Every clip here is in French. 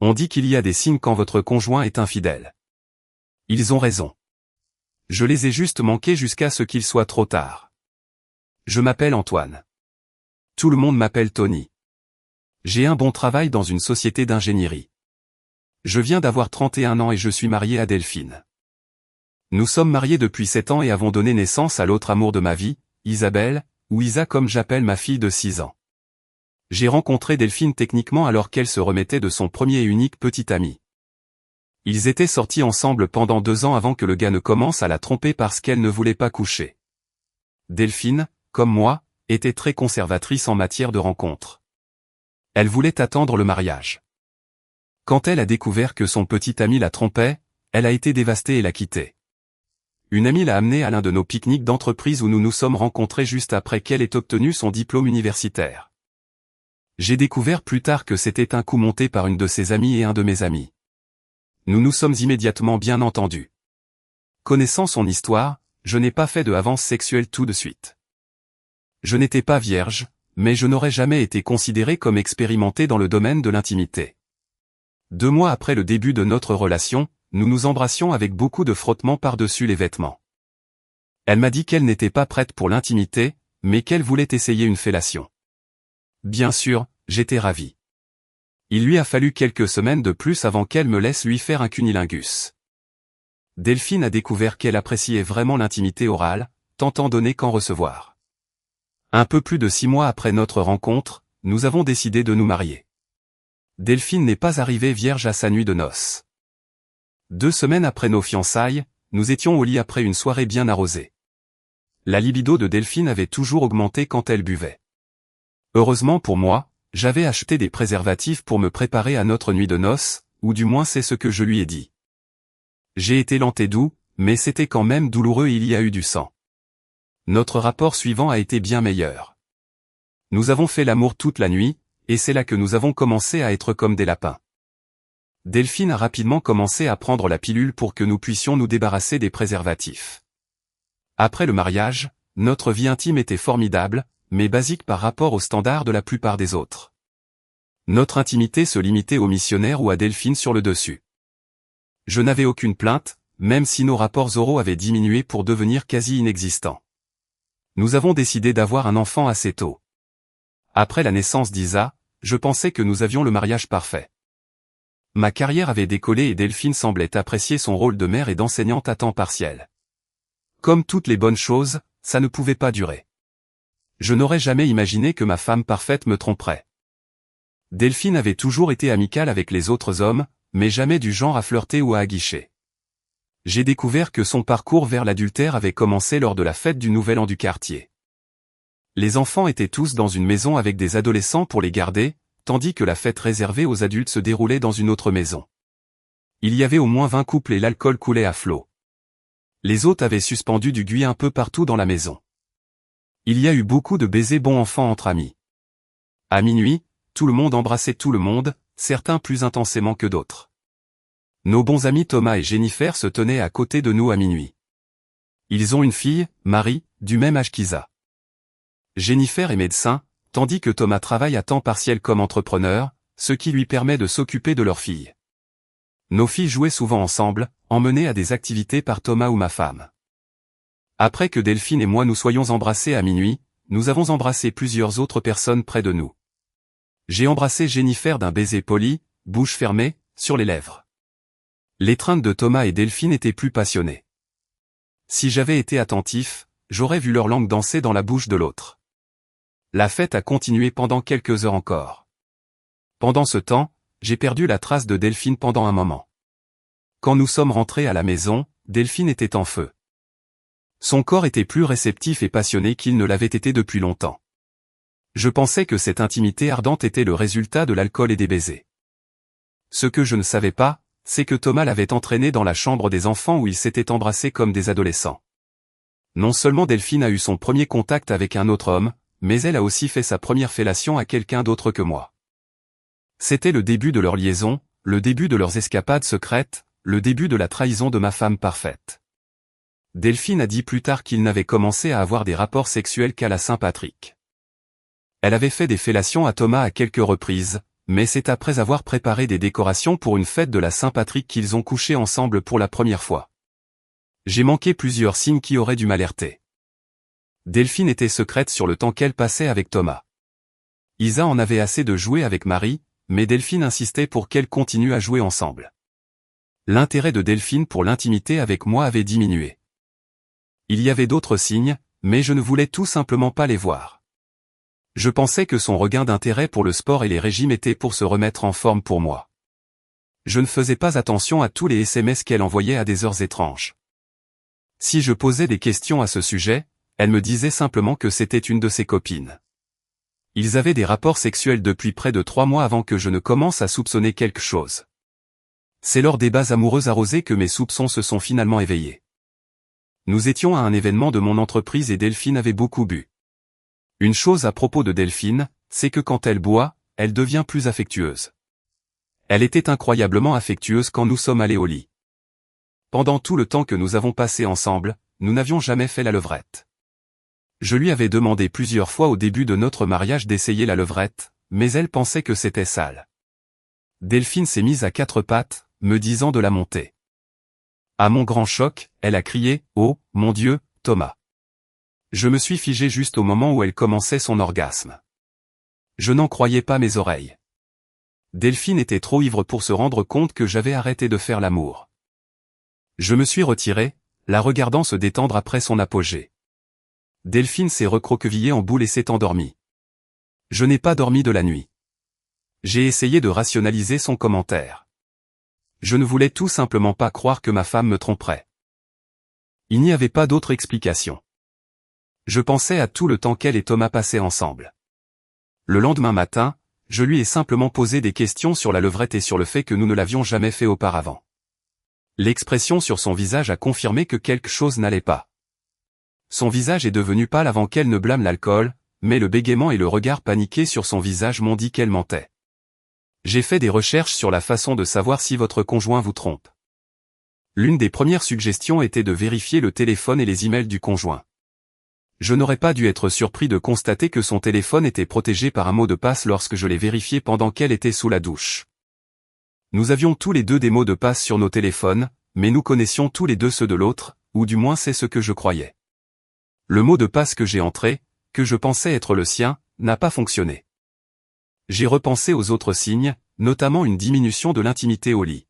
On dit qu'il y a des signes quand votre conjoint est infidèle. Ils ont raison. Je les ai juste manqués jusqu'à ce qu'il soit trop tard. Je m'appelle Antoine. Tout le monde m'appelle Tony. J'ai un bon travail dans une société d'ingénierie. Je viens d'avoir 31 ans et je suis marié à Delphine. Nous sommes mariés depuis 7 ans et avons donné naissance à l'autre amour de ma vie, Isabelle, ou Isa comme j'appelle ma fille de 6 ans. J'ai rencontré Delphine techniquement alors qu'elle se remettait de son premier et unique petit ami. Ils étaient sortis ensemble pendant 2 ans avant que le gars ne commence à la tromper parce qu'elle ne voulait pas coucher. Delphine, comme moi, était très conservatrice en matière de rencontres. Elle voulait attendre le mariage. Quand elle a découvert que son petit ami la trompait, elle a été dévastée et l'a quitté. Une amie l'a amenée à l'un de nos pique-niques d'entreprise où nous nous sommes rencontrés juste après qu'elle ait obtenu son diplôme universitaire. J'ai découvert plus tard que c'était un coup monté par une de ses amies et un de mes amis. Nous nous sommes immédiatement bien entendus. Connaissant son histoire, je n'ai pas fait de avance sexuelle tout de suite. Je n'étais pas vierge, mais je n'aurais jamais été considéré comme expérimenté dans le domaine de l'intimité. 2 mois après le début de notre relation, nous nous embrassions avec beaucoup de frottements par-dessus les vêtements. Elle m'a dit qu'elle n'était pas prête pour l'intimité, mais qu'elle voulait essayer une fellation. Bien sûr, j'étais ravi. Il lui a fallu quelques semaines de plus avant qu'elle me laisse lui faire un cunnilingus. Delphine a découvert qu'elle appréciait vraiment l'intimité orale, tant en donner qu'en recevoir. Un peu plus de 6 mois après notre rencontre, nous avons décidé de nous marier. Delphine n'est pas arrivée vierge à sa nuit de noces. 2 semaines après nos fiançailles, nous étions au lit après une soirée bien arrosée. La libido de Delphine avait toujours augmenté quand elle buvait. Heureusement pour moi, j'avais acheté des préservatifs pour me préparer à notre nuit de noces, ou du moins c'est ce que je lui ai dit. J'ai été lent et doux, mais c'était quand même douloureux et il y a eu du sang. Notre rapport suivant a été bien meilleur. Nous avons fait l'amour toute la nuit, et c'est là que nous avons commencé à être comme des lapins. Delphine a rapidement commencé à prendre la pilule pour que nous puissions nous débarrasser des préservatifs. Après le mariage, notre vie intime était formidable, mais basique par rapport aux standards de la plupart des autres. Notre intimité se limitait aux missionnaires ou à Delphine sur le dessus. Je n'avais aucune plainte, même si nos rapports oraux avaient diminué pour devenir quasi inexistants. Nous avons décidé d'avoir un enfant assez tôt. Après la naissance d'Isa, je pensais que nous avions le mariage parfait. Ma carrière avait décollé et Delphine semblait apprécier son rôle de mère et d'enseignante à temps partiel. Comme toutes les bonnes choses, ça ne pouvait pas durer. Je n'aurais jamais imaginé que ma femme parfaite me tromperait. Delphine avait toujours été amicale avec les autres hommes, mais jamais du genre à flirter ou à aguicher. J'ai découvert que son parcours vers l'adultère avait commencé lors de la fête du Nouvel An du quartier. Les enfants étaient tous dans une maison avec des adolescents pour les garder, tandis que la fête réservée aux adultes se déroulait dans une autre maison. Il y avait au moins 20 couples et l'alcool coulait à flot. Les hôtes avaient suspendu du gui un peu partout dans la maison. Il y a eu beaucoup de baisers bon enfant entre amis. À minuit, tout le monde embrassait tout le monde, certains plus intensément que d'autres. Nos bons amis Thomas et Jennifer se tenaient à côté de nous à minuit. Ils ont une fille, Marie, du même âge qu'Isa. Jennifer est médecin, tandis que Thomas travaille à temps partiel comme entrepreneur, ce qui lui permet de s'occuper de leur fille. Nos filles jouaient souvent ensemble, emmenées à des activités par Thomas ou ma femme. Après que Delphine et moi nous soyons embrassés à minuit, nous avons embrassé plusieurs autres personnes près de nous. J'ai embrassé Jennifer d'un baiser poli, bouche fermée, sur les lèvres. L'étreinte de Thomas et Delphine était plus passionnée. Si j'avais été attentif, j'aurais vu leur langue danser dans la bouche de l'autre. La fête a continué pendant quelques heures encore. Pendant ce temps, j'ai perdu la trace de Delphine pendant un moment. Quand nous sommes rentrés à la maison, Delphine était en feu. Son corps était plus réceptif et passionné qu'il ne l'avait été depuis longtemps. Je pensais que cette intimité ardente était le résultat de l'alcool et des baisers. Ce que je ne savais pas, c'est que Thomas l'avait entraîné dans la chambre des enfants où ils s'étaient embrassés comme des adolescents. Non seulement Delphine a eu son premier contact avec un autre homme, mais elle a aussi fait sa première fellation à quelqu'un d'autre que moi. C'était le début de leur liaison, le début de leurs escapades secrètes, le début de la trahison de ma femme parfaite. Delphine a dit plus tard qu'ils n'avaient commencé à avoir des rapports sexuels qu'à la Saint-Patrick. Elle avait fait des fellations à Thomas à quelques reprises, mais c'est après avoir préparé des décorations pour une fête de la Saint-Patrick qu'ils ont couché ensemble pour la première fois. J'ai manqué plusieurs signes qui auraient dû m'alerter. Delphine était secrète sur le temps qu'elle passait avec Thomas. Isa en avait assez de jouer avec Marie, mais Delphine insistait pour qu'elle continue à jouer ensemble. L'intérêt de Delphine pour l'intimité avec moi avait diminué. Il y avait d'autres signes, mais je ne voulais tout simplement pas les voir. Je pensais que son regain d'intérêt pour le sport et les régimes était pour se remettre en forme pour moi. Je ne faisais pas attention à tous les SMS qu'elle envoyait à des heures étranges. Si je posais des questions à ce sujet, elle me disait simplement que c'était une de ses copines. Ils avaient des rapports sexuels depuis près de 3 mois avant que je ne commence à soupçonner quelque chose. C'est lors des bas amoureux arrosés que mes soupçons se sont finalement éveillés. Nous étions à un événement de mon entreprise et Delphine avait beaucoup bu. Une chose à propos de Delphine, c'est que quand elle boit, elle devient plus affectueuse. Elle était incroyablement affectueuse quand nous sommes allés au lit. Pendant tout le temps que nous avons passé ensemble, nous n'avions jamais fait la levrette. Je lui avais demandé plusieurs fois au début de notre mariage d'essayer la levrette, mais elle pensait que c'était sale. Delphine s'est mise à 4 pattes, me disant de la monter. À mon grand choc, elle a crié « Oh, mon Dieu, Thomas !» Je me suis figé juste au moment où elle commençait son orgasme. Je n'en croyais pas mes oreilles. Delphine était trop ivre pour se rendre compte que j'avais arrêté de faire l'amour. Je me suis retiré, la regardant se détendre après son apogée. Delphine s'est recroquevillée en boule et s'est endormie. Je n'ai pas dormi de la nuit. J'ai essayé de rationaliser son commentaire. Je ne voulais tout simplement pas croire que ma femme me tromperait. Il n'y avait pas d'autre explication. Je pensais à tout le temps qu'elle et Thomas passaient ensemble. Le lendemain matin, je lui ai simplement posé des questions sur la levrette et sur le fait que nous ne l'avions jamais fait auparavant. L'expression sur son visage a confirmé que quelque chose n'allait pas. Son visage est devenu pâle avant qu'elle ne blâme l'alcool, mais le bégaiement et le regard paniqué sur son visage m'ont dit qu'elle mentait. J'ai fait des recherches sur la façon de savoir si votre conjoint vous trompe. L'une des premières suggestions était de vérifier le téléphone et les emails du conjoint. Je n'aurais pas dû être surpris de constater que son téléphone était protégé par un mot de passe lorsque je l'ai vérifié pendant qu'elle était sous la douche. Nous avions tous les deux des mots de passe sur nos téléphones, mais nous connaissions tous les deux ceux de l'autre, ou du moins c'est ce que je croyais. Le mot de passe que j'ai entré, que je pensais être le sien, n'a pas fonctionné. J'ai repensé aux autres signes, notamment une diminution de l'intimité au lit.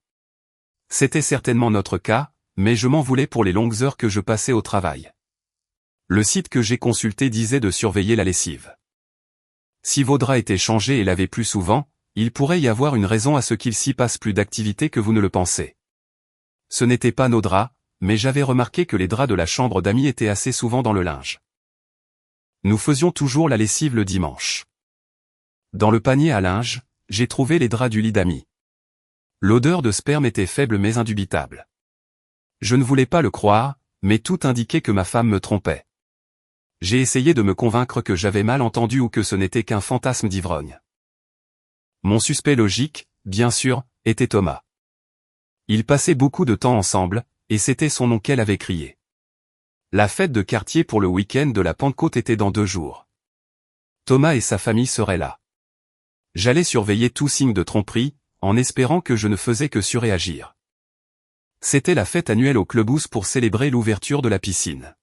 C'était certainement notre cas, mais je m'en voulais pour les longues heures que je passais au travail. Le site que j'ai consulté disait de surveiller la lessive. Si vos draps étaient changés et lavés plus souvent, il pourrait y avoir une raison à ce qu'il s'y passe plus d'activité que vous ne le pensez. Ce n'étaient pas nos draps, mais j'avais remarqué que les draps de la chambre d'amis étaient assez souvent dans le linge. Nous faisions toujours la lessive le dimanche. Dans le panier à linge, j'ai trouvé les draps du lit d'amis. L'odeur de sperme était faible mais indubitable. Je ne voulais pas le croire, mais tout indiquait que ma femme me trompait. J'ai essayé de me convaincre que j'avais mal entendu ou que ce n'était qu'un fantasme d'ivrogne. Mon suspect logique, bien sûr, était Thomas. Ils passaient beaucoup de temps ensemble, et c'était son nom qu'elle avait crié. La fête de quartier pour le week-end de la Pentecôte était dans 2 jours. Thomas et sa famille seraient là. J'allais surveiller tout signe de tromperie, en espérant que je ne faisais que surréagir. C'était la fête annuelle au clubhouse pour célébrer l'ouverture de la piscine.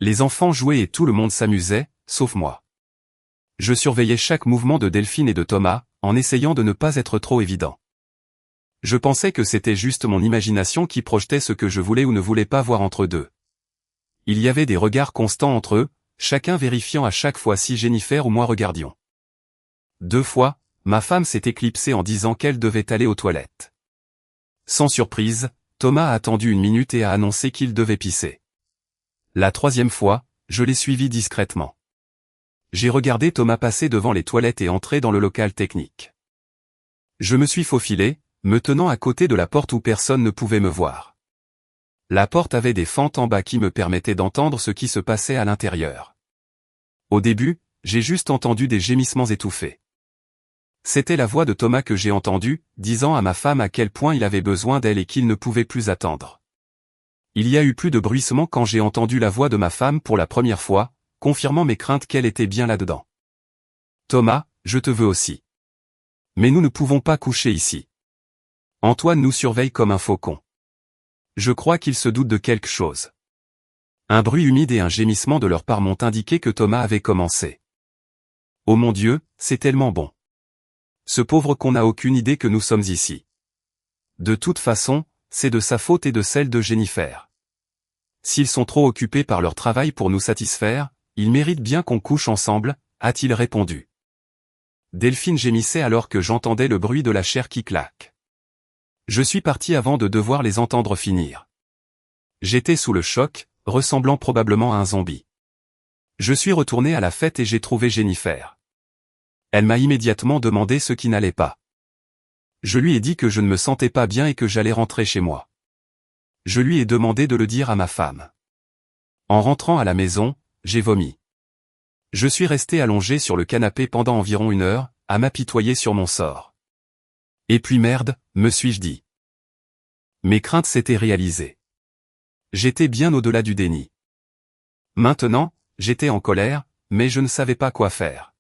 Les enfants jouaient et tout le monde s'amusait, sauf moi. Je surveillais chaque mouvement de Delphine et de Thomas, en essayant de ne pas être trop évident. Je pensais que c'était juste mon imagination qui projetait ce que je voulais ou ne voulais pas voir entre eux deux. Il y avait des regards constants entre eux, chacun vérifiant à chaque fois si Jennifer ou moi regardions. 2 fois, ma femme s'est éclipsée en disant qu'elle devait aller aux toilettes. Sans surprise, Thomas a attendu 1 minute et a annoncé qu'il devait pisser. La 3e fois, je l'ai suivi discrètement. J'ai regardé Thomas passer devant les toilettes et entrer dans le local technique. Je me suis faufilé, me tenant à côté de la porte où personne ne pouvait me voir. La porte avait des fentes en bas qui me permettaient d'entendre ce qui se passait à l'intérieur. Au début, j'ai juste entendu des gémissements étouffés. C'était la voix de Thomas que j'ai entendue, disant à ma femme à quel point il avait besoin d'elle et qu'il ne pouvait plus attendre. Il y a eu plus de bruissement quand j'ai entendu la voix de ma femme pour la première fois, confirmant mes craintes qu'elle était bien là-dedans. « Thomas, je te veux aussi. » Mais nous ne pouvons pas coucher ici. Antoine nous surveille comme un faucon. Je crois qu'il se doute de quelque chose. Un bruit humide et un gémissement de leur part m'ont indiqué que Thomas avait commencé. Oh mon Dieu, c'est tellement bon. Ce pauvre con n'a aucune idée que nous sommes ici. De toute façon, c'est de sa faute et de celle de Jennifer. S'ils sont trop occupés par leur travail pour nous satisfaire, ils méritent bien qu'on couche ensemble, a-t-il répondu. Delphine gémissait alors que j'entendais le bruit de la chair qui claque. Je suis parti avant de devoir les entendre finir. J'étais sous le choc, ressemblant probablement à un zombie. Je suis retourné à la fête et j'ai trouvé Jennifer. Elle m'a immédiatement demandé ce qui n'allait pas. Je lui ai dit que je ne me sentais pas bien et que j'allais rentrer chez moi. Je lui ai demandé de le dire à ma femme. En rentrant à la maison, j'ai vomi. Je suis resté allongé sur le canapé pendant environ 1 heure, à m'apitoyer sur mon sort. Et puis merde, me suis-je dit. Mes craintes s'étaient réalisées. J'étais bien au-delà du déni. Maintenant, j'étais en colère, mais je ne savais pas quoi faire.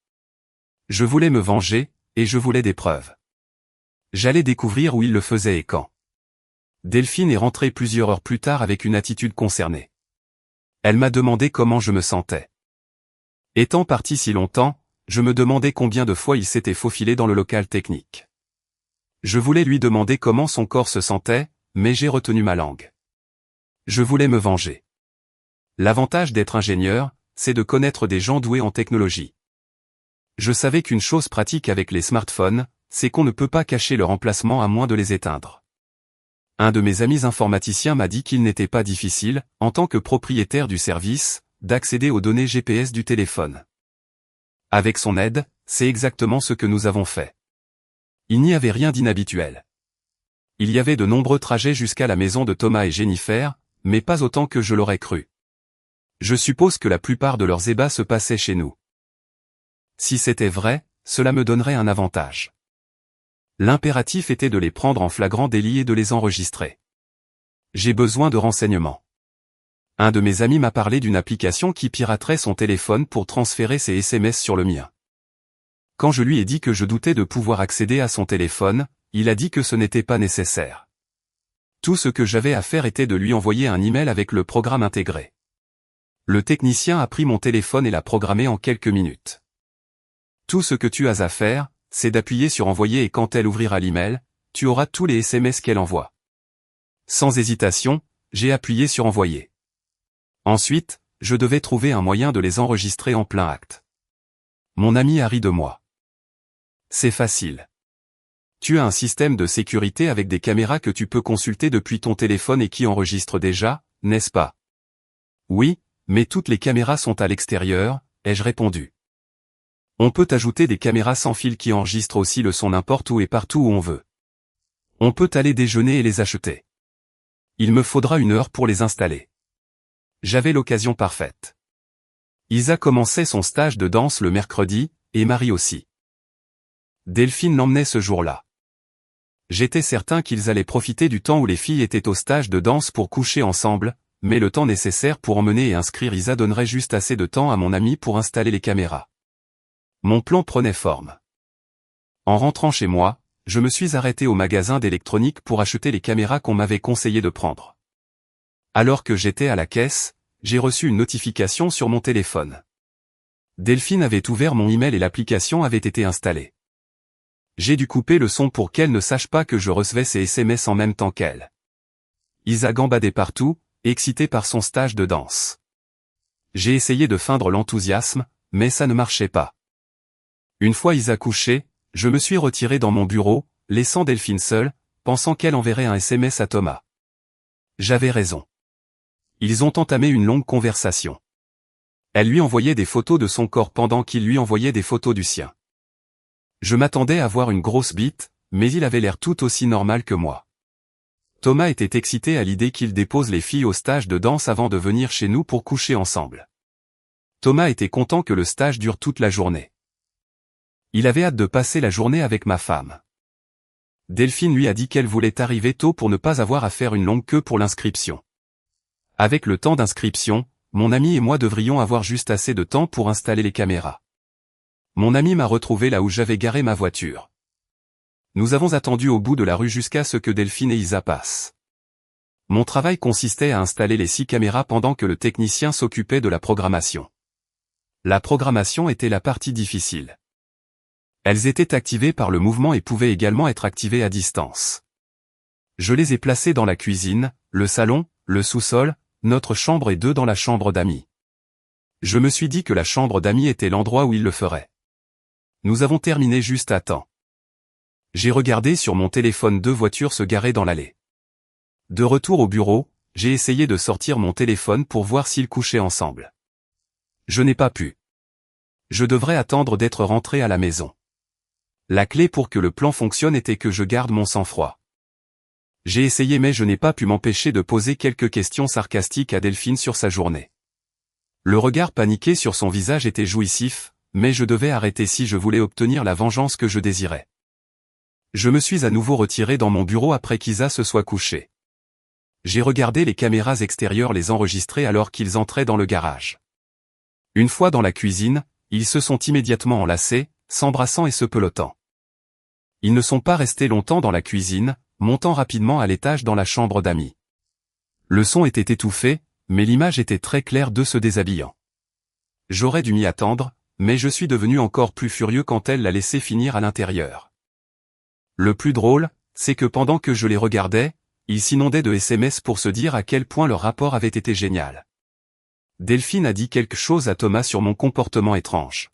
Je voulais me venger, et je voulais des preuves. J'allais découvrir où il le faisait et quand. Delphine est rentrée plusieurs heures plus tard avec une attitude concernée. Elle m'a demandé comment je me sentais. Étant parti si longtemps, je me demandais combien de fois il s'était faufilé dans le local technique. Je voulais lui demander comment son corps se sentait, mais j'ai retenu ma langue. Je voulais me venger. L'avantage d'être ingénieur, c'est de connaître des gens doués en technologie. Je savais qu'une chose pratique avec les smartphones, c'est qu'on ne peut pas cacher leur emplacement à moins de les éteindre. Un de mes amis informaticiens m'a dit qu'il n'était pas difficile, en tant que propriétaire du service, d'accéder aux données GPS du téléphone. Avec son aide, c'est exactement ce que nous avons fait. Il n'y avait rien d'inhabituel. Il y avait de nombreux trajets jusqu'à la maison de Thomas et Jennifer, mais pas autant que je l'aurais cru. Je suppose que la plupart de leurs ébats se passaient chez nous. Si c'était vrai, cela me donnerait un avantage. L'impératif était de les prendre en flagrant délit et de les enregistrer. J'ai besoin de renseignements. Un de mes amis m'a parlé d'une application qui piraterait son téléphone pour transférer ses SMS sur le mien. Quand je lui ai dit que je doutais de pouvoir accéder à son téléphone, il a dit que ce n'était pas nécessaire. Tout ce que j'avais à faire était de lui envoyer un email avec le programme intégré. Le technicien a pris mon téléphone et l'a programmé en quelques minutes. Tout ce que tu as à faire, c'est d'appuyer sur envoyer et quand elle ouvrira l'email, tu auras tous les SMS qu'elle envoie. Sans hésitation, j'ai appuyé sur envoyer. Ensuite, je devais trouver un moyen de les enregistrer en plein acte. Mon ami a ri de moi. C'est facile. Tu as un système de sécurité avec des caméras que tu peux consulter depuis ton téléphone et qui enregistre déjà, n'est-ce pas? Oui, mais toutes les caméras sont à l'extérieur, ai-je répondu. On peut ajouter des caméras sans fil qui enregistrent aussi le son n'importe où et partout où on veut. On peut aller déjeuner et les acheter. Il me faudra 1 heure pour les installer. J'avais l'occasion parfaite. Isa commençait son stage de danse le mercredi, et Marie aussi. Delphine l'emmenait ce jour-là. J'étais certain qu'ils allaient profiter du temps où les filles étaient au stage de danse pour coucher ensemble, mais le temps nécessaire pour emmener et inscrire Isa donnerait juste assez de temps à mon ami pour installer les caméras. Mon plan prenait forme. En rentrant chez moi, je me suis arrêté au magasin d'électronique pour acheter les caméras qu'on m'avait conseillé de prendre. Alors que j'étais à la caisse, j'ai reçu une notification sur mon téléphone. Delphine avait ouvert mon email et l'application avait été installée. J'ai dû couper le son pour qu'elle ne sache pas que je recevais ses SMS en même temps qu'elle. Isa gambadait partout, excitée par son stage de danse. J'ai essayé de feindre l'enthousiasme, mais ça ne marchait pas. Une fois Isa couchée, je me suis retiré dans mon bureau, laissant Delphine seule, pensant qu'elle enverrait un SMS à Thomas. J'avais raison. Ils ont entamé une longue conversation. Elle lui envoyait des photos de son corps pendant qu'il lui envoyait des photos du sien. Je m'attendais à voir une grosse bite, mais il avait l'air tout aussi normal que moi. Thomas était excité à l'idée qu'il dépose les filles au stage de danse avant de venir chez nous pour coucher ensemble. Thomas était content que le stage dure toute la journée. Il avait hâte de passer la journée avec ma femme. Delphine lui a dit qu'elle voulait arriver tôt pour ne pas avoir à faire une longue queue pour l'inscription. Avec le temps d'inscription, mon ami et moi devrions avoir juste assez de temps pour installer les caméras. Mon ami m'a retrouvé là où j'avais garé ma voiture. Nous avons attendu au bout de la rue jusqu'à ce que Delphine et Isa passent. Mon travail consistait à installer les 6 caméras pendant que le technicien s'occupait de la programmation. La programmation était la partie difficile. Elles étaient activées par le mouvement et pouvaient également être activées à distance. Je les ai placées dans la cuisine, le salon, le sous-sol, notre chambre et 2 dans la chambre d'amis. Je me suis dit que la chambre d'amis était l'endroit où il le ferait. Nous avons terminé juste à temps. J'ai regardé sur mon téléphone 2 voitures se garer dans l'allée. De retour au bureau, j'ai essayé de sortir mon téléphone pour voir s'ils couchaient ensemble. Je n'ai pas pu. Je devrais attendre d'être rentré à la maison. La clé pour que le plan fonctionne était que je garde mon sang-froid. J'ai essayé mais je n'ai pas pu m'empêcher de poser quelques questions sarcastiques à Delphine sur sa journée. Le regard paniqué sur son visage était jouissif, mais je devais arrêter si je voulais obtenir la vengeance que je désirais. Je me suis à nouveau retiré dans mon bureau après qu'Isa se soit couchée. J'ai regardé les caméras extérieures les enregistrer alors qu'ils entraient dans le garage. Une fois dans la cuisine, ils se sont immédiatement enlacés, s'embrassant et se pelotant. Ils ne sont pas restés longtemps dans la cuisine, montant rapidement à l'étage dans la chambre d'amis. Le son était étouffé, mais l'image était très claire d'eux se déshabillant. J'aurais dû m'y attendre, mais je suis devenu encore plus furieux quand elle l'a laissé finir à l'intérieur. Le plus drôle, c'est que pendant que je les regardais, ils s'inondaient de SMS pour se dire à quel point leur rapport avait été génial. Delphine a dit quelque chose à Thomas sur mon comportement étrange.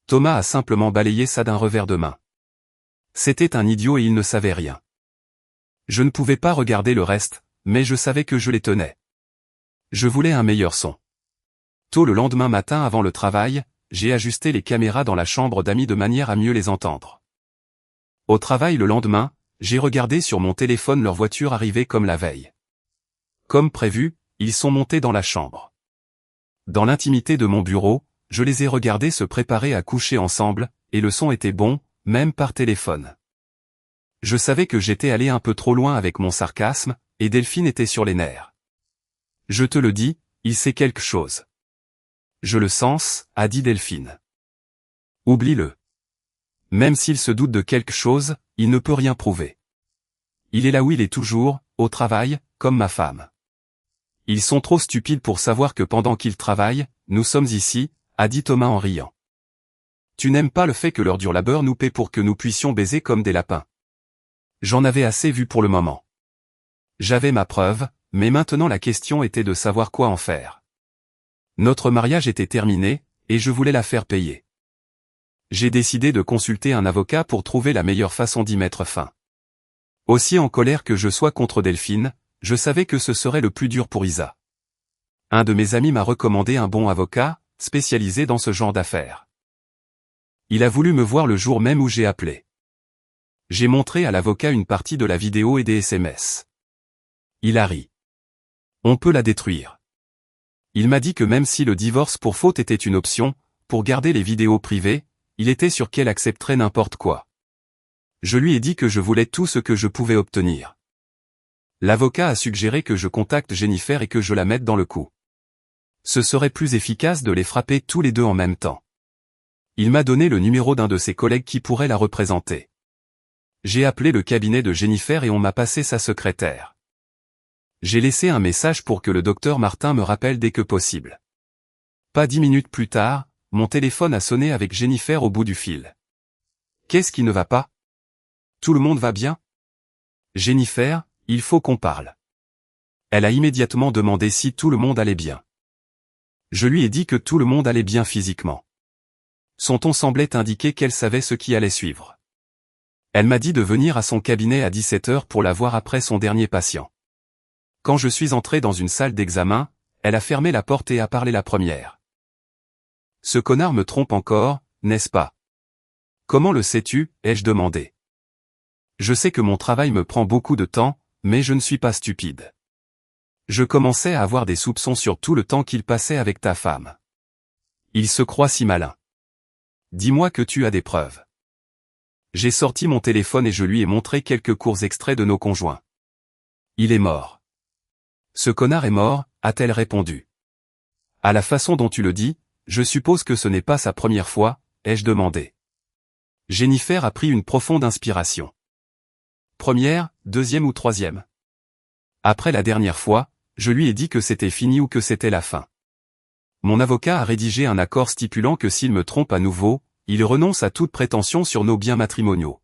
Thomas a simplement balayé ça d'un revers de main. C'était un idiot et il ne savait rien. Je ne pouvais pas regarder le reste, mais je savais que je les tenais. Je voulais un meilleur son. Tôt le lendemain matin avant le travail, j'ai ajusté les caméras dans la chambre d'amis de manière à mieux les entendre. Au travail le lendemain, j'ai regardé sur mon téléphone leur voiture arriver comme la veille. Comme prévu, ils sont montés dans la chambre. Dans l'intimité de mon bureau, je les ai regardés se préparer à coucher ensemble, et le son était bon, même par téléphone. Je savais que j'étais allé un peu trop loin avec mon sarcasme, et Delphine était sur les nerfs. Je te le dis, il sait quelque chose. Je le sens, a dit Delphine. Oublie-le. Même s'il se doute de quelque chose, il ne peut rien prouver. Il est là où il est toujours, au travail, comme ma femme. Ils sont trop stupides pour savoir que pendant qu'ils travaillent, nous sommes ici, a dit Thomas en riant. Tu n'aimes pas le fait que leur dur labeur nous paie pour que nous puissions baiser comme des lapins. J'en avais assez vu pour le moment. J'avais ma preuve, mais maintenant la question était de savoir quoi en faire. Notre mariage était terminé, et je voulais la faire payer. J'ai décidé de consulter un avocat pour trouver la meilleure façon d'y mettre fin. Aussi en colère que je sois contre Delphine, je savais que ce serait le plus dur pour Isa. Un de mes amis m'a recommandé un bon avocat, spécialisé dans ce genre d'affaires. Il a voulu me voir le jour même où j'ai appelé. J'ai montré à l'avocat une partie de la vidéo et des SMS. Il a ri. On peut la détruire. Il m'a dit que même si le divorce pour faute était une option, pour garder les vidéos privées, il était sûr qu'elle accepterait n'importe quoi. Je lui ai dit que je voulais tout ce que je pouvais obtenir. L'avocat a suggéré que je contacte Jennifer et que je la mette dans le coup. Ce serait plus efficace de les frapper tous les deux en même temps. Il m'a donné le numéro d'un de ses collègues qui pourrait la représenter. J'ai appelé le cabinet de Jennifer et on m'a passé sa secrétaire. J'ai laissé un message pour que le docteur Martin me rappelle dès que possible. Pas 10 minutes plus tard, mon téléphone a sonné avec Jennifer au bout du fil. Qu'est-ce qui ne va pas? Tout le monde va bien? Jennifer, il faut qu'on parle. Elle a immédiatement demandé si tout le monde allait bien. Je lui ai dit que tout le monde allait bien physiquement. Son ton semblait indiquer qu'elle savait ce qui allait suivre. Elle m'a dit de venir à son cabinet à 17h pour la voir après son dernier patient. Quand je suis entré dans une salle d'examen, elle a fermé la porte et a parlé la première. Ce connard me trompe encore, n'est-ce pas? Comment le sais-tu, ai-je demandé. Je sais que mon travail me prend beaucoup de temps, mais je ne suis pas stupide. Je commençais à avoir des soupçons sur tout le temps qu'il passait avec ta femme. Il se croit si malin. Dis-moi que tu as des preuves. J'ai sorti mon téléphone et je lui ai montré quelques courts extraits de nos conjoints. Il est mort. Ce connard est mort, a-t-elle répondu. À la façon dont tu le dis, je suppose que ce n'est pas sa première fois, ai-je demandé. Jennifer a pris une profonde inspiration. Première, deuxième ou troisième. Après la dernière fois, je lui ai dit que c'était fini ou que c'était la fin. Mon avocat a rédigé un accord stipulant que s'il me trompe à nouveau, il renonce à toute prétention sur nos biens matrimoniaux.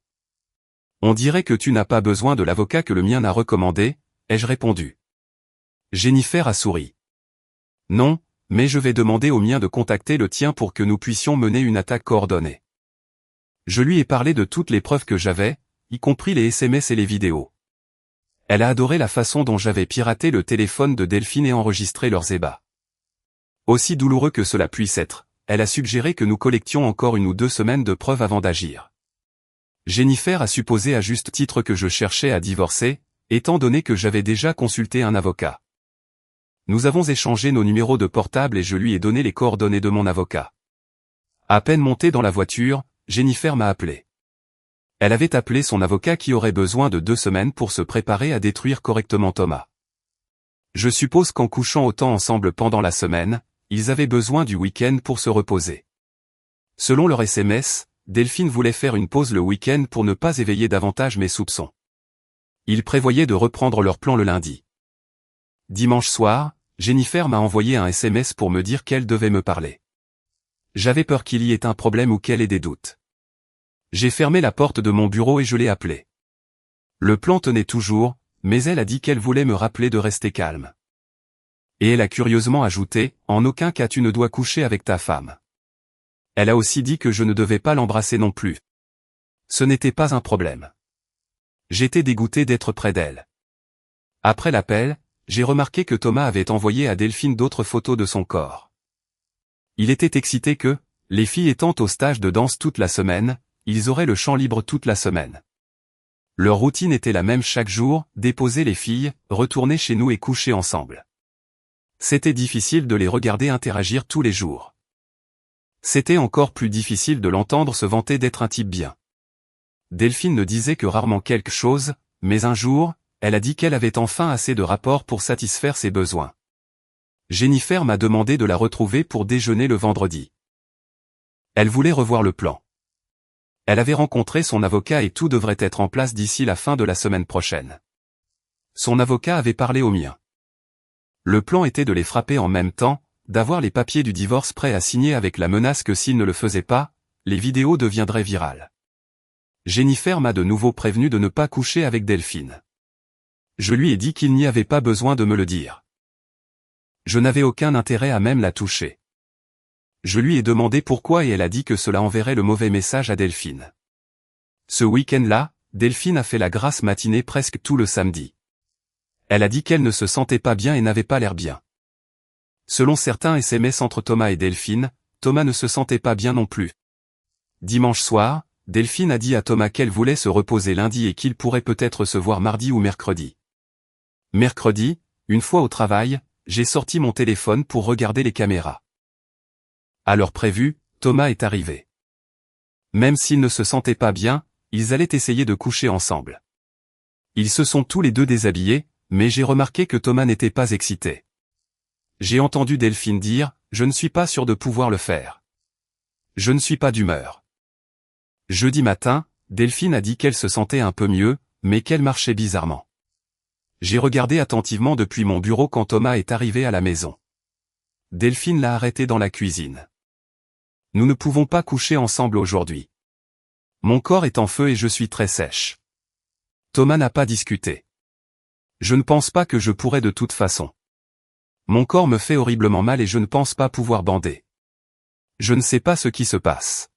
On dirait que tu n'as pas besoin de l'avocat que le mien n'a recommandé, ai-je répondu. Jennifer a souri. Non, mais je vais demander au mien de contacter le tien pour que nous puissions mener une attaque coordonnée. Je lui ai parlé de toutes les preuves que j'avais, y compris les SMS et les vidéos. Elle a adoré la façon dont j'avais piraté le téléphone de Delphine et enregistré leurs ébats. Aussi douloureux que cela puisse être, elle a suggéré que nous collections encore 1 ou 2 semaines de preuves avant d'agir. Jennifer a supposé à juste titre que je cherchais à divorcer, étant donné que j'avais déjà consulté un avocat. Nous avons échangé nos numéros de portable et je lui ai donné les coordonnées de mon avocat. À peine montée dans la voiture, Jennifer m'a appelé. Elle avait appelé son avocat qui aurait besoin de 2 semaines pour se préparer à détruire correctement Thomas. Je suppose qu'en couchant autant ensemble pendant la semaine, ils avaient besoin du week-end pour se reposer. Selon leur SMS, Delphine voulait faire une pause le week-end pour ne pas éveiller davantage mes soupçons. Ils prévoyaient de reprendre leur plan le lundi. Dimanche soir, Jennifer m'a envoyé un SMS pour me dire qu'elle devait me parler. J'avais peur qu'il y ait un problème ou qu'elle ait des doutes. J'ai fermé la porte de mon bureau et je l'ai appelée. Le plan tenait toujours, mais elle a dit qu'elle voulait me rappeler de rester calme. Et elle a curieusement ajouté, en aucun cas tu ne dois coucher avec ta femme. Elle a aussi dit que je ne devais pas l'embrasser non plus. Ce n'était pas un problème. J'étais dégoûté d'être près d'elle. Après l'appel, j'ai remarqué que Thomas avait envoyé à Delphine d'autres photos de son corps. Il était excité que, les filles étant au stage de danse toute la semaine, ils auraient le champ libre toute la semaine. Leur routine était la même chaque jour, déposer les filles, retourner chez nous et coucher ensemble. C'était difficile de les regarder interagir tous les jours. C'était encore plus difficile de l'entendre se vanter d'être un type bien. Delphine ne disait que rarement quelque chose, mais un jour, elle a dit qu'elle avait enfin assez de rapports pour satisfaire ses besoins. Jennifer m'a demandé de la retrouver pour déjeuner le vendredi. Elle voulait revoir le plan. Elle avait rencontré son avocat et tout devrait être en place d'ici la fin de la semaine prochaine. Son avocat avait parlé au mien. Le plan était de les frapper en même temps, d'avoir les papiers du divorce prêts à signer avec la menace que s'ils ne le faisaient pas, les vidéos deviendraient virales. Jennifer m'a de nouveau prévenu de ne pas coucher avec Delphine. Je lui ai dit qu'il n'y avait pas besoin de me le dire. Je n'avais aucun intérêt à même la toucher. Je lui ai demandé pourquoi et elle a dit que cela enverrait le mauvais message à Delphine. Ce week-end-là, Delphine a fait la grasse matinée presque tout le samedi. Elle a dit qu'elle ne se sentait pas bien et n'avait pas l'air bien. Selon certains SMS entre Thomas et Delphine, Thomas ne se sentait pas bien non plus. Dimanche soir, Delphine a dit à Thomas qu'elle voulait se reposer lundi et qu'il pourrait peut-être se voir mardi ou mercredi. Mercredi, une fois au travail, j'ai sorti mon téléphone pour regarder les caméras. À l'heure prévue, Thomas est arrivé. Même s'ils ne se sentaient pas bien, ils allaient essayer de coucher ensemble. Ils se sont tous les deux déshabillés, mais j'ai remarqué que Thomas n'était pas excité. J'ai entendu Delphine dire, « Je ne suis pas sûr de pouvoir le faire. Je ne suis pas d'humeur. » Jeudi matin, Delphine a dit qu'elle se sentait un peu mieux, mais qu'elle marchait bizarrement. J'ai regardé attentivement depuis mon bureau quand Thomas est arrivé à la maison. Delphine l'a arrêté dans la cuisine. Nous ne pouvons pas coucher ensemble aujourd'hui. Mon corps est en feu et je suis très sèche. Thomas n'a pas discuté. Je ne pense pas que je pourrais de toute façon. Mon corps me fait horriblement mal et je ne pense pas pouvoir bander. Je ne sais pas ce qui se passe.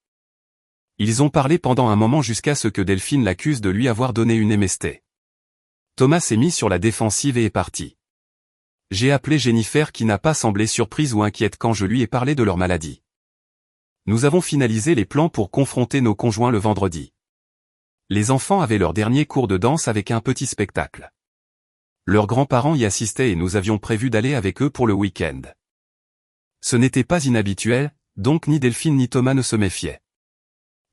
Ils ont parlé pendant un moment jusqu'à ce que Delphine l'accuse de lui avoir donné une MST. Thomas s'est mis sur la défensive et est parti. J'ai appelé Jennifer qui n'a pas semblé surprise ou inquiète quand je lui ai parlé de leur maladie. Nous avons finalisé les plans pour confronter nos conjoints le vendredi. Les enfants avaient leur dernier cours de danse avec un petit spectacle. Leurs grands-parents y assistaient et nous avions prévu d'aller avec eux pour le week-end. Ce n'était pas inhabituel, donc ni Delphine ni Thomas ne se méfiaient.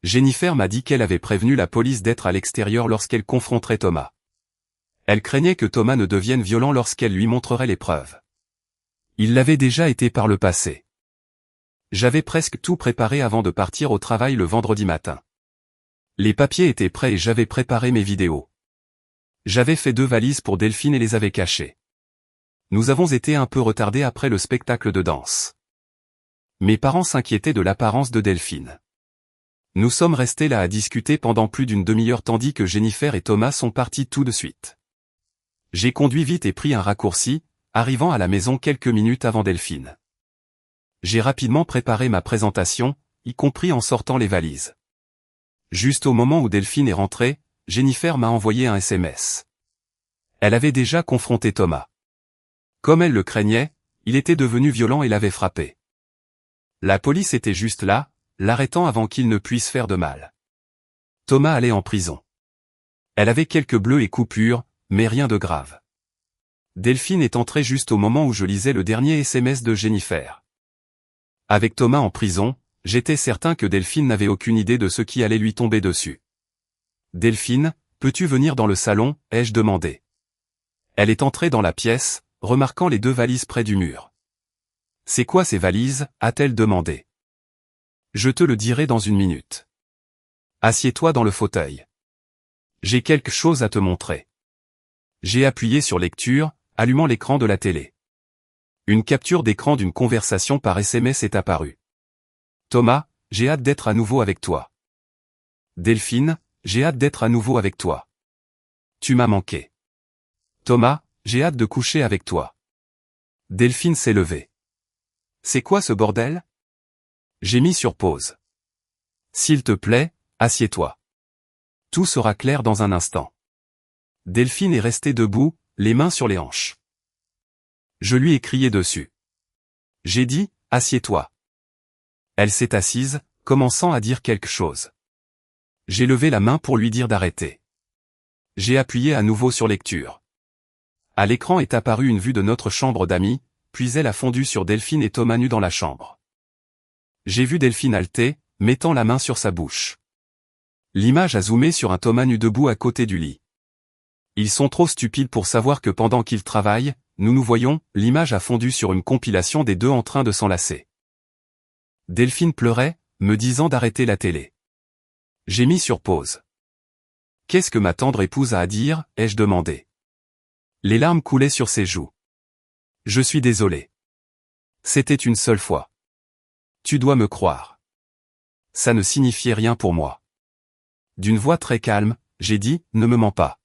Jennifer m'a dit qu'elle avait prévenu la police d'être à l'extérieur lorsqu'elle confronterait Thomas. Elle craignait que Thomas ne devienne violent lorsqu'elle lui montrerait les preuves. Il l'avait déjà été par le passé. J'avais presque tout préparé avant de partir au travail le vendredi matin. Les papiers étaient prêts et j'avais préparé mes vidéos. J'avais fait 2 valises pour Delphine et les avais cachées. Nous avons été un peu retardés après le spectacle de danse. Mes parents s'inquiétaient de l'apparence de Delphine. Nous sommes restés là à discuter pendant plus d'une demi-heure tandis que Jennifer et Thomas sont partis tout de suite. J'ai conduit vite et pris un raccourci, arrivant à la maison quelques minutes avant Delphine. J'ai rapidement préparé ma présentation, y compris en sortant les valises. Juste au moment où Delphine est rentrée, Jennifer m'a envoyé un SMS. Elle avait déjà confronté Thomas. Comme elle le craignait, il était devenu violent et l'avait frappé. La police était juste là, l'arrêtant avant qu'il ne puisse faire de mal. Thomas allait en prison. Elle avait quelques bleus et coupures, mais rien de grave. Delphine est entrée juste au moment où je lisais le dernier SMS de Jennifer. Avec Thomas en prison, j'étais certain que Delphine n'avait aucune idée de ce qui allait lui tomber dessus. « Delphine, peux-tu venir dans le salon ?» ai-je demandé. Elle est entrée dans la pièce, remarquant les 2 valises près du mur. « C'est quoi ces valises ?» a-t-elle demandé. « Je te le dirai dans une minute. Assieds-toi dans le fauteuil. J'ai quelque chose à te montrer. » J'ai appuyé sur lecture, allumant l'écran de la télé. Une capture d'écran d'une conversation par SMS est apparue. Thomas, j'ai hâte d'être à nouveau avec toi. Delphine, j'ai hâte d'être à nouveau avec toi. Tu m'as manqué. Thomas, j'ai hâte de coucher avec toi. Delphine s'est levée. C'est quoi ce bordel? J'ai mis sur pause. S'il te plaît, assieds-toi. Tout sera clair dans un instant. Delphine est restée debout, les mains sur les hanches. Je lui ai crié dessus. J'ai dit, assieds-toi. Elle s'est assise, commençant à dire quelque chose. J'ai levé la main pour lui dire d'arrêter. J'ai appuyé à nouveau sur lecture. À l'écran est apparue une vue de notre chambre d'amis, puis elle a fondu sur Delphine et Thomas nus dans la chambre. J'ai vu Delphine halter, mettant la main sur sa bouche. L'image a zoomé sur un Thomas nu debout à côté du lit. Ils sont trop stupides pour savoir que pendant qu'ils travaillent, nous voyons, l'image a fondu sur une compilation des 2 en train de s'enlacer. Delphine pleurait, me disant d'arrêter la télé. J'ai mis sur pause. Qu'est-ce que ma tendre épouse a à dire, ai-je demandé. Les larmes coulaient sur ses joues. Je suis désolé. C'était une seule fois. Tu dois me croire. Ça ne signifiait rien pour moi. D'une voix très calme, j'ai dit, ne me mens pas.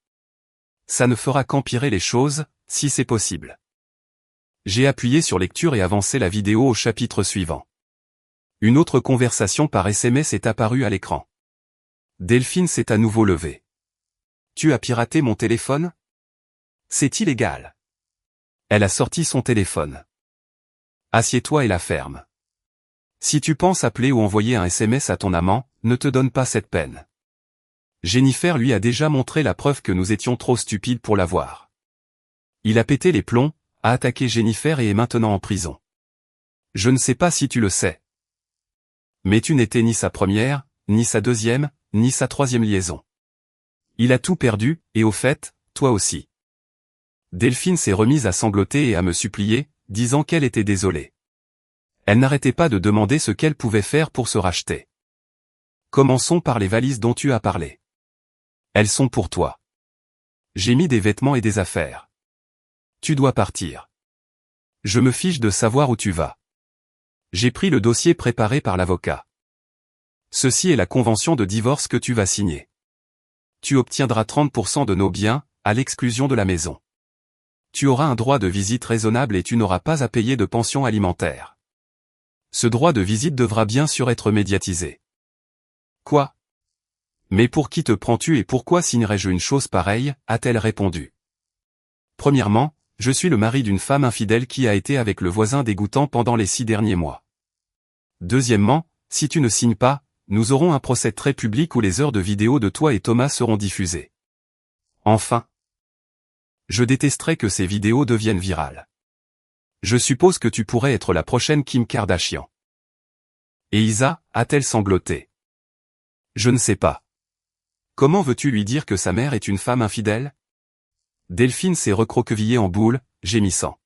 Ça ne fera qu'empirer les choses, si c'est possible. J'ai appuyé sur lecture et avancé la vidéo au chapitre suivant. Une autre conversation par SMS est apparue à l'écran. Delphine s'est à nouveau levée. Tu as piraté mon téléphone? C'est illégal. Elle a sorti son téléphone. Assieds-toi et la ferme. Si tu penses appeler ou envoyer un SMS à ton amant, ne te donne pas cette peine. Jennifer lui a déjà montré la preuve que nous étions trop stupides pour la voir. Il a pété les plombs, a attaqué Jennifer et est maintenant en prison. Je ne sais pas si tu le sais. Mais tu n'étais ni sa première, ni sa deuxième, ni sa 3e liaison. Il a tout perdu, et au fait, toi aussi. Delphine s'est remise à sangloter et à me supplier, disant qu'elle était désolée. Elle n'arrêtait pas de demander ce qu'elle pouvait faire pour se racheter. Commençons par les valises dont tu as parlé. Elles sont pour toi. J'ai mis des vêtements et des affaires. Tu dois partir. Je me fiche de savoir où tu vas. J'ai pris le dossier préparé par l'avocat. Ceci est la convention de divorce que tu vas signer. Tu obtiendras 30% de nos biens, à l'exclusion de la maison. Tu auras un droit de visite raisonnable et tu n'auras pas à payer de pension alimentaire. Ce droit de visite devra bien sûr être médiatisé. Quoi? Mais pour qui te prends-tu et pourquoi signerais-je une chose pareille, a-t-elle répondu. Premièrement, je suis le mari d'une femme infidèle qui a été avec le voisin dégoûtant pendant les 6 derniers mois. Deuxièmement, si tu ne signes pas, nous aurons un procès très public où les heures de vidéo de toi et Thomas seront diffusées. Enfin, je détesterais que ces vidéos deviennent virales. Je suppose que tu pourrais être la prochaine Kim Kardashian. Et Isa, a-t-elle sangloté. Je ne sais pas. Comment veux-tu lui dire que sa mère est une femme infidèle? Delphine s'est recroquevillée en boule, gémissant.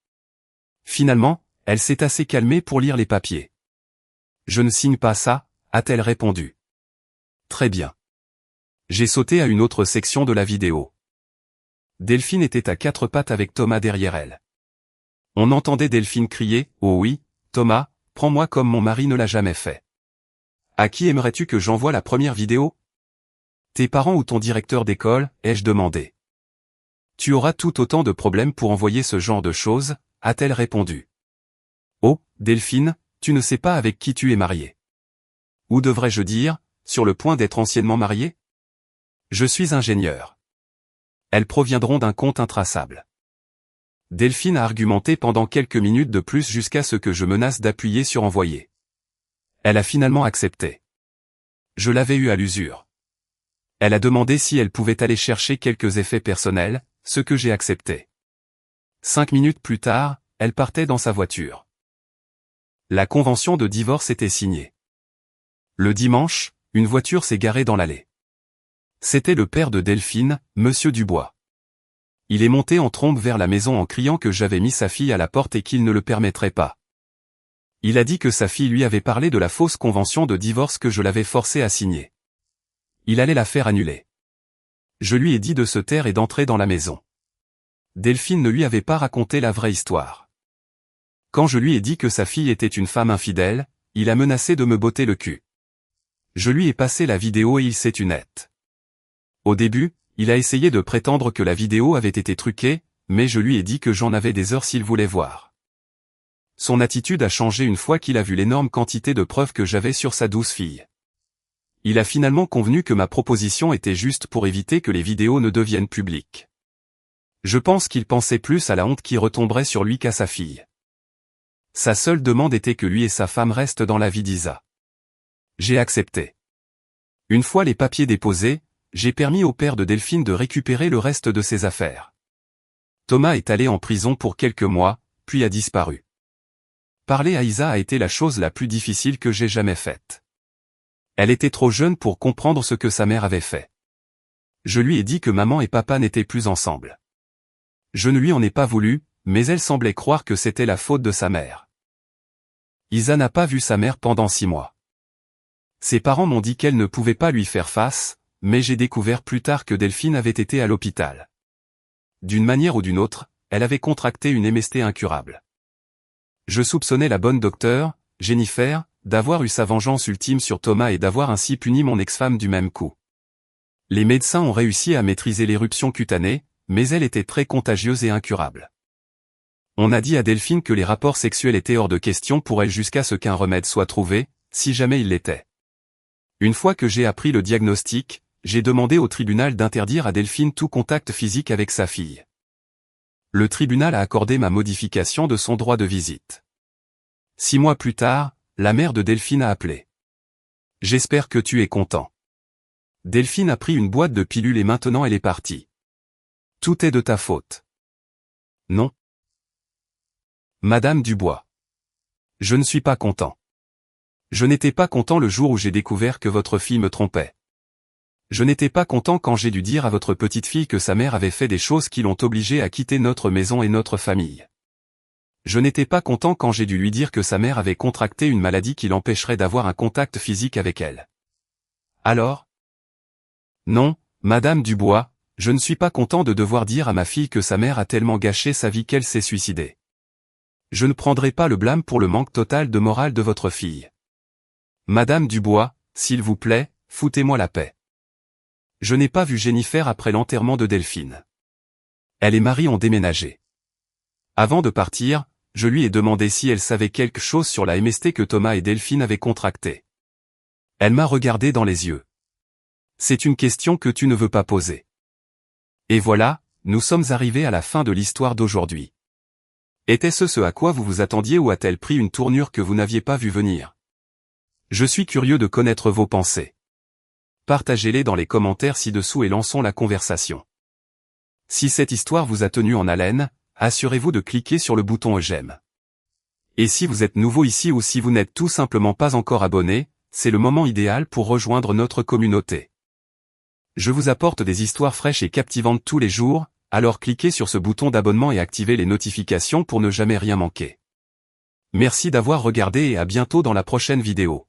Finalement, elle s'est assez calmée pour lire les papiers. Je ne signe pas ça, a-t-elle répondu. Très bien. J'ai sauté à une autre section de la vidéo. Delphine était à quatre pattes avec Thomas derrière elle. On entendait Delphine crier « Oh oui, Thomas, prends-moi comme mon mari ne l'a jamais fait. » À qui aimerais-tu que j'envoie la première vidéo? Tes parents ou ton directeur d'école, ai-je demandé. Tu auras tout autant de problèmes pour envoyer ce genre de choses, a-t-elle répondu. Oh, Delphine, tu ne sais pas avec qui tu es mariée. Ou devrais-je dire, sur le point d'être anciennement mariée? Je suis ingénieur. Elles proviendront d'un compte intraçable. Delphine a argumenté pendant quelques minutes de plus jusqu'à ce que je menace d'appuyer sur envoyer. Elle a finalement accepté. Je l'avais eu à l'usure. Elle a demandé si elle pouvait aller chercher quelques effets personnels, ce que j'ai accepté. 5 minutes plus tard, elle partait dans sa voiture. La convention de divorce était signée. Le dimanche, une voiture s'est garée dans l'allée. C'était le père de Delphine, Monsieur Dubois. Il est monté en trombe vers la maison en criant que j'avais mis sa fille à la porte et qu'il ne le permettrait pas. Il a dit que sa fille lui avait parlé de la fausse convention de divorce que je l'avais forcé à signer. Il allait la faire annuler. Je lui ai dit de se taire et d'entrer dans la maison. Delphine ne lui avait pas raconté la vraie histoire. Quand je lui ai dit que sa fille était une femme infidèle, il a menacé de me botter le cul. Je lui ai passé la vidéo et il s'est tu net. Au début, il a essayé de prétendre que la vidéo avait été truquée, mais je lui ai dit que j'en avais des heures s'il voulait voir. Son attitude a changé une fois qu'il a vu l'énorme quantité de preuves que j'avais sur sa douce fille. Il a finalement convenu que ma proposition était juste pour éviter que les vidéos ne deviennent publiques. Je pense qu'il pensait plus à la honte qui retomberait sur lui qu'à sa fille. Sa seule demande était que lui et sa femme restent dans la vie d'Isa. J'ai accepté. Une fois les papiers déposés, j'ai permis au père de Delphine de récupérer le reste de ses affaires. Thomas est allé en prison pour quelques mois, puis a disparu. Parler à Isa a été la chose la plus difficile que j'ai jamais faite. Elle était trop jeune pour comprendre ce que sa mère avait fait. Je lui ai dit que maman et papa n'étaient plus ensemble. Je ne lui en ai pas voulu, mais elle semblait croire que c'était la faute de sa mère. Isa n'a pas vu sa mère pendant 6 mois. Ses parents m'ont dit qu'elle ne pouvait pas lui faire face, mais j'ai découvert plus tard que Delphine avait été à l'hôpital. D'une manière ou d'une autre, elle avait contracté une MST incurable. Je soupçonnais la bonne docteure, Jennifer, d'avoir eu sa vengeance ultime sur Thomas et d'avoir ainsi puni mon ex-femme du même coup. Les médecins ont réussi à maîtriser l'éruption cutanée, mais elle était très contagieuse et incurable. On a dit à Delphine que les rapports sexuels étaient hors de question pour elle jusqu'à ce qu'un remède soit trouvé, si jamais il l'était. Une fois que j'ai appris le diagnostic, j'ai demandé au tribunal d'interdire à Delphine tout contact physique avec sa fille. Le tribunal a accordé ma modification de son droit de visite. 6 mois plus tard, la mère de Delphine a appelé. J'espère que tu es content. Delphine a pris une boîte de pilules et maintenant elle est partie. Tout est de ta faute. Non. Madame Dubois. Je ne suis pas content. Je n'étais pas content le jour où j'ai découvert que votre fille me trompait. Je n'étais pas content quand j'ai dû dire à votre petite fille que sa mère avait fait des choses qui l'ont obligée à quitter notre maison et notre famille. Je n'étais pas content quand j'ai dû lui dire que sa mère avait contracté une maladie qui l'empêcherait d'avoir un contact physique avec elle. Alors? Non, Madame Dubois, je ne suis pas content de devoir dire à ma fille que sa mère a tellement gâché sa vie qu'elle s'est suicidée. Je ne prendrai pas le blâme pour le manque total de morale de votre fille. Madame Dubois, s'il vous plaît, foutez-moi la paix. Je n'ai pas vu Jennifer après l'enterrement de Delphine. Elle et Marie ont déménagé. Avant de partir, je lui ai demandé si elle savait quelque chose sur la MST que Thomas et Delphine avaient contractée. Elle m'a regardé dans les yeux. C'est une question que tu ne veux pas poser. Et voilà, nous sommes arrivés à la fin de l'histoire d'aujourd'hui. Était-ce ce à quoi vous vous attendiez ou a-t-elle pris une tournure que vous n'aviez pas vu venir? Je suis curieux de connaître vos pensées. Partagez-les dans les commentaires ci-dessous et lançons la conversation. Si cette histoire vous a tenu en haleine, assurez-vous de cliquer sur le bouton j'aime. Et si vous êtes nouveau ici ou si vous n'êtes tout simplement pas encore abonné, c'est le moment idéal pour rejoindre notre communauté. Je vous apporte des histoires fraîches et captivantes tous les jours, alors cliquez sur ce bouton d'abonnement et activez les notifications pour ne jamais rien manquer. Merci d'avoir regardé et à bientôt dans la prochaine vidéo.